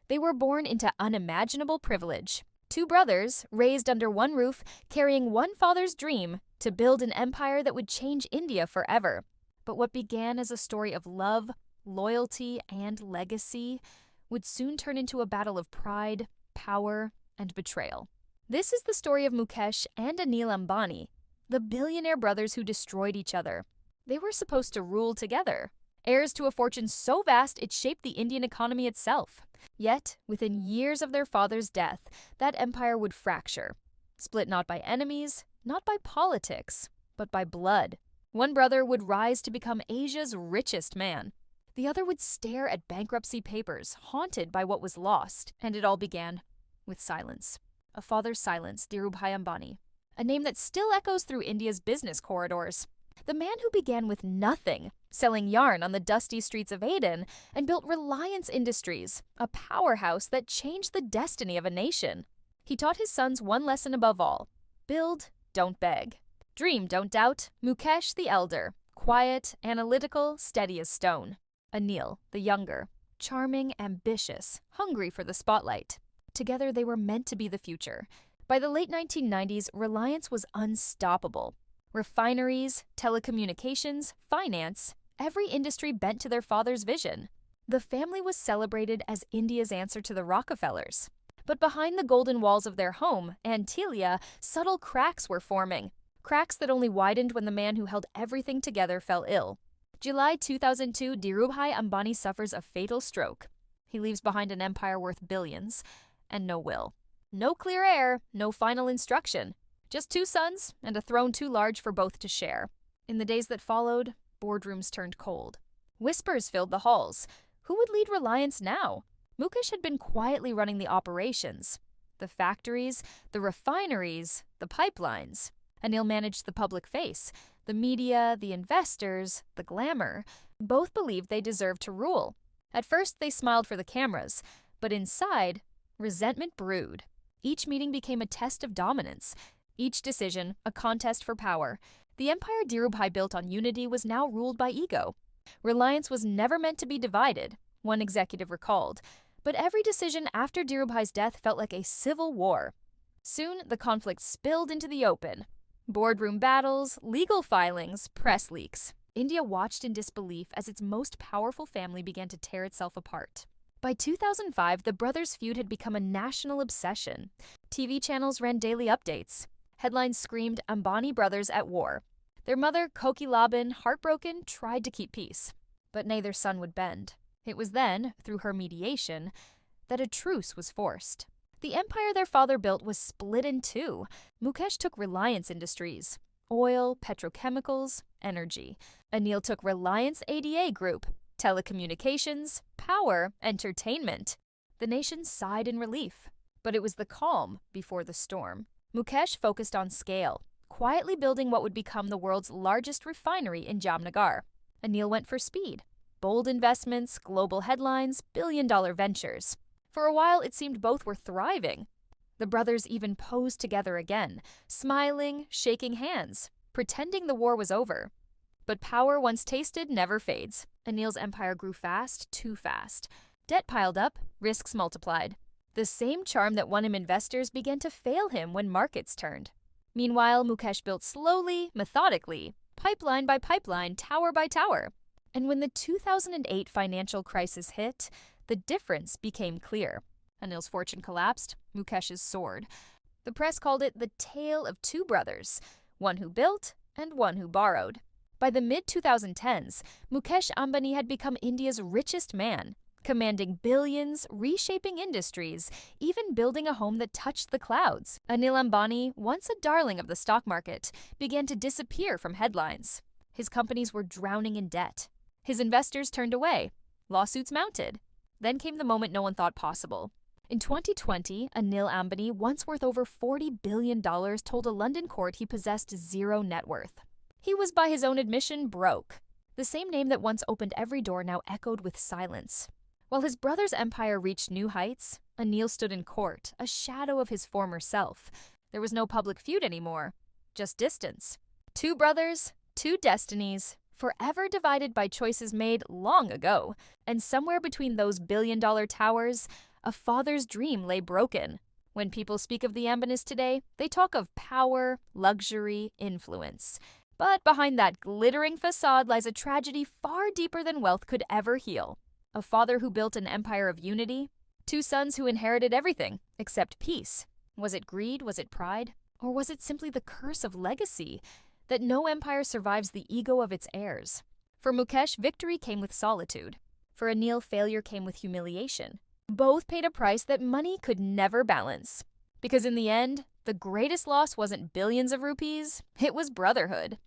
They were born into unimaginable privilege. Two brothers, raised under one roof, carrying one father's dream to build an empire that would change India forever. But what began as a story of love, loyalty, and legacy would soon turn into a battle of pride, power, and betrayal. This is the story of Mukesh and Anil Ambani, the billionaire brothers who destroyed each other. They were supposed to rule together, heirs to a fortune so vast it shaped the Indian economy itself. Yet, within years of their father's death, that empire would fracture, split not by enemies, not by politics, but by blood. One brother would rise to become Asia's richest man. The other would stare at bankruptcy papers, haunted by what was lost. And it all began with silence. A father's silence, Dhirubhai Ambani. A name that still echoes through India's business corridors. The man who began with nothing, selling yarn on the dusty streets of Aden, and built Reliance Industries, a powerhouse that changed the destiny of a nation. He taught his sons one lesson above all: build, don't beg. Dream, don't doubt. Mukesh, the elder, quiet, analytical, steady as stone. Anil, the younger, charming, ambitious, hungry for the spotlight. Together they were meant to be the future. By the late 1990s, Reliance was unstoppable. Refineries, telecommunications, finance, every industry bent to their father's vision. The family was celebrated as India's answer to the Rockefellers. But behind the golden walls of their home, Antilia, subtle cracks were forming. Cracks that only widened when the man who held everything together fell ill. July 2002, Dhirubhai Ambani suffers a fatal stroke. He leaves behind an empire worth billions, and no will. No clear heir, no final instruction. Just two sons, and a throne too large for both to share. In the days that followed, boardrooms turned cold. Whispers filled the halls. Who would lead Reliance now? Mukesh had been quietly running the operations. The factories, the refineries, the pipelines. Anil managed the public face. The media, the investors, the glamour. Both believed they deserved to rule. At first, they smiled for the cameras. But inside, resentment brewed. Each meeting became a test of dominance. Each decision, a contest for power. The empire Dhirubhai built on unity was now ruled by ego. Reliance was never meant to be divided, one executive recalled. But every decision after Dhirubhai's death felt like a civil war. Soon, the conflict spilled into the open. Boardroom battles, legal filings, press leaks. India watched in disbelief as its most powerful family began to tear itself apart. By 2005, the brothers' feud had become a national obsession. TV channels ran daily updates. Headlines screamed Ambani brothers at war. Their mother, Kokilaban, heartbroken, tried to keep peace. But neither son would bend. It was then, through her mediation, that a truce was forced. The empire their father built was split in two. Mukesh took Reliance Industries, oil, petrochemicals, energy. Anil took Reliance ADA Group, telecommunications, power, entertainment. The nation sighed in relief. But it was the calm before the storm. Mukesh focused on scale, quietly building what would become the world's largest refinery in Jamnagar. Anil went for speed. Bold investments, global headlines, billion-dollar ventures. For a while, it seemed both were thriving. The brothers even posed together again, smiling, shaking hands, pretending the war was over. But power once tasted never fades. Anil's empire grew fast, too fast. Debt piled up, risks multiplied. The same charm that won him investors began to fail him when markets turned. Meanwhile, Mukesh built slowly, methodically, pipeline by pipeline, tower by tower. And when the 2008 financial crisis hit, the difference became clear. Anil's fortune collapsed, Mukesh's soared. The press called it the tale of two brothers, one who built and one who borrowed. By the mid-2010s, Mukesh Ambani had become India's richest man, commanding billions, reshaping industries, even building a home that touched the clouds. Anil Ambani, once a darling of the stock market, began to disappear from headlines. His companies were drowning in debt. His investors turned away. Lawsuits mounted. Then came the moment no one thought possible. In 2020, Anil Ambani, once worth over $40 billion, told a London court he possessed zero net worth. He was, by his own admission, broke. The same name that once opened every door now echoed with silence. While his brother's empire reached new heights, Anil stood in court, a shadow of his former self. There was no public feud anymore, just distance. Two brothers, two destinies, forever divided by choices made long ago. And somewhere between those billion-dollar towers, A father's dream lay broken. When people speak of the Ambanis today, they talk of power, luxury, influence. But behind that glittering facade lies a tragedy far deeper than wealth could ever heal. A father who built an empire of unity, two sons who inherited everything except peace. Was it greed? Was it pride? Or was it simply the curse of legacy, that no empire survives the ego of its heirs? For Mukesh, victory came with solitude. For Anil, failure came with humiliation. Both paid a price that money could never balance. Because in the end, the greatest loss wasn't billions of rupees, it was brotherhood.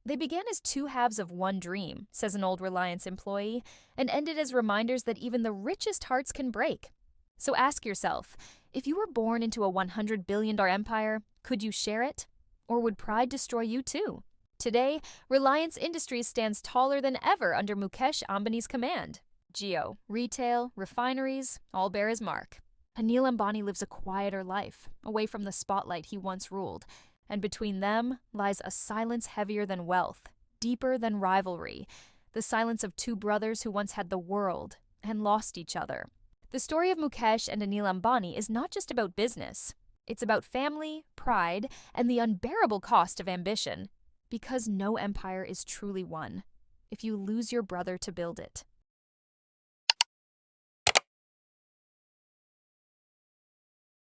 They began as two halves of one dream, says an old Reliance employee, and ended as reminders that even the richest hearts can break. So ask yourself, if you were born into a $100 billion empire, could you share it? Or would pride destroy you too? Today, Reliance Industries stands taller than ever under Mukesh Ambani's command. Geo, retail, refineries, all bear his mark. Anil Ambani lives a quieter life, away from the spotlight he once ruled. And between them lies a silence heavier than wealth, deeper than rivalry, the silence of two brothers who once had the world and lost each other. The story of Mukesh and Anil Ambani is not just about business. It's about family, pride, and the unbearable cost of ambition. Because no empire is truly won if you lose your brother to build it.